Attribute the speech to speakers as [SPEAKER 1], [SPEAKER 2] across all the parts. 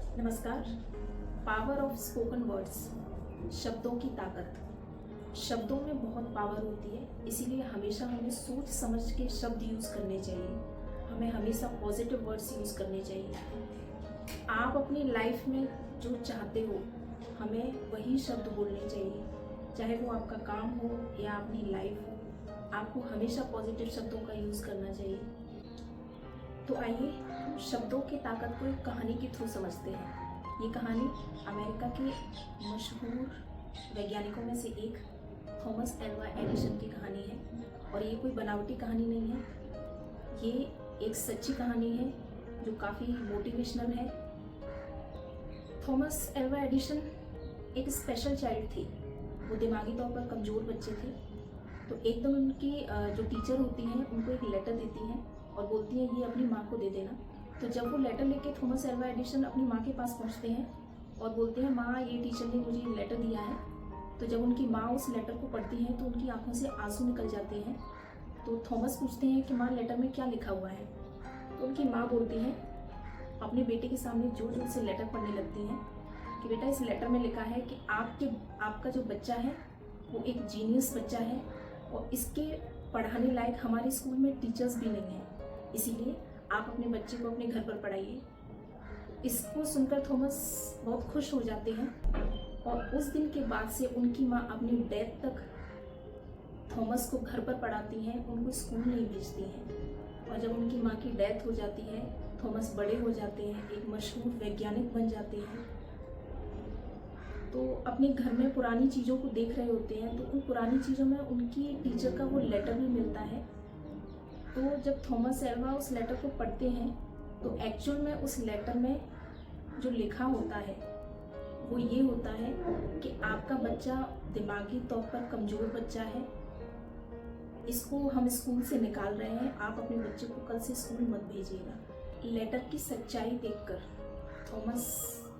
[SPEAKER 1] नमस्कार। Power of spoken words, शब्दों की ताकत। शब्दों में बहुत पावर होती है, इसीलिए हमेशा हमें सोच समझ के शब्द यूज़ करने चाहिए। हमें हमेशा पॉजिटिव वर्ड्स यूज़ करने चाहिए। आप अपनी लाइफ में जो चाहते हो, हमें वही शब्द बोलने चाहिए, चाहे वो आपका काम हो या अपनी लाइफ हो। आपको हमेशा पॉजिटिव शब्दों का यूज़ करना चाहिए। तो आइए हम शब्दों की ताकत को एक कहानी के थ्रू समझते हैं। ये कहानी अमेरिका के मशहूर वैज्ञानिकों में से एक थॉमस एल्वा एडिसन की कहानी है। और ये कोई बनावटी कहानी नहीं है, ये एक सच्ची कहानी है जो काफ़ी मोटिवेशनल है। थॉमस एल्वा एडिसन एक स्पेशल चाइल्ड थी। वो दिमागी तौर पर कमज़ोर बच्चे थे। तो एकदम उनकी जो टीचर होती हैं उनको एक लेटर देती हैं और बोलती हैं ये अपनी माँ को दे देना। तो जब वो लेटर लेके थॉमस एल्वा एडिसन अपनी माँ के पास पहुँचते हैं और बोलते हैं माँ, ये टीचर ने मुझे लेटर दिया है। तो जब उनकी माँ उस लेटर को पढ़ती हैं तो उनकी आंखों से आंसू निकल जाते हैं। तो थॉमस पूछते हैं कि माँ, लेटर में क्या लिखा हुआ है। तो उनकी माँ बोलती हैं अपने बेटे के सामने जोर जोर से लेटर पढ़ने लगती हैं कि बेटा, इस लेटर में लिखा है कि आपका जो बच्चा है वो एक जीनियस बच्चा है और इसके पढ़ाने लायक हमारे स्कूल में टीचर्स भी नहीं हैं, इसीलिए आप अपने बच्चे को अपने घर पर पढ़ाइए। इसको सुनकर थॉमस बहुत खुश हो जाते हैं और उस दिन के बाद से उनकी माँ अपनी डेथ तक थॉमस को घर पर पढ़ाती हैं, उनको स्कूल नहीं भेजती हैं। और जब उनकी माँ की डेथ हो जाती है, थॉमस बड़े हो जाते हैं, एक मशहूर वैज्ञानिक बन जाते हैं। तो अपने घर में पुरानी चीज़ों को देख रहे होते हैं, तो उन पुरानी चीज़ों में उनकी टीचर का वो लेटर भी मिलता है। तो जब थॉमस एल्वा उस लेटर को पढ़ते हैं तो एक्चुअल में उस लेटर में जो लिखा होता है वो ये होता है कि आपका बच्चा दिमागी तौर पर कमज़ोर बच्चा है, इसको हम स्कूल से निकाल रहे हैं, आप अपने बच्चे को कल से स्कूल मत भेजिएगा। लेटर की सच्चाई देखकर थॉमस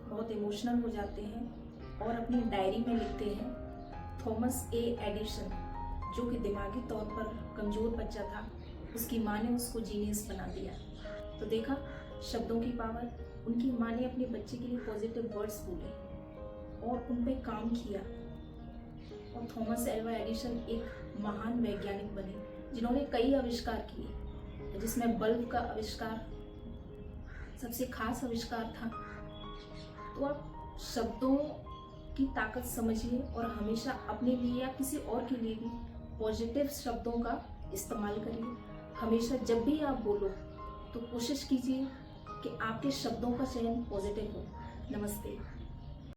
[SPEAKER 1] बहुत इमोशनल हो जाते हैं और अपनी डायरी में लिखते हैं, थॉमस ए एडिसन, जो कि दिमागी तौर पर कमज़ोर बच्चा था, उसकी माँ ने उसको जीनियस बना दिया। तो देखा शब्दों की पावर। उनकी माँ ने अपने बच्चे के लिए पॉजिटिव वर्ड्स बोले और उन पे काम किया और थॉमस एल्वा एडिसन एक महान वैज्ञानिक बने जिन्होंने कई आविष्कार किए, जिसमें बल्ब का आविष्कार सबसे खास आविष्कार था। तो आप शब्दों की ताकत समझिए और हमेशा अपने लिए या किसी और के लिए भी पॉजिटिव शब्दों का इस्तेमाल करिए। हमेशा जब भी आप बोलो तो कोशिश कीजिए कि आपके शब्दों का चयन पॉजिटिव हो। नमस्ते।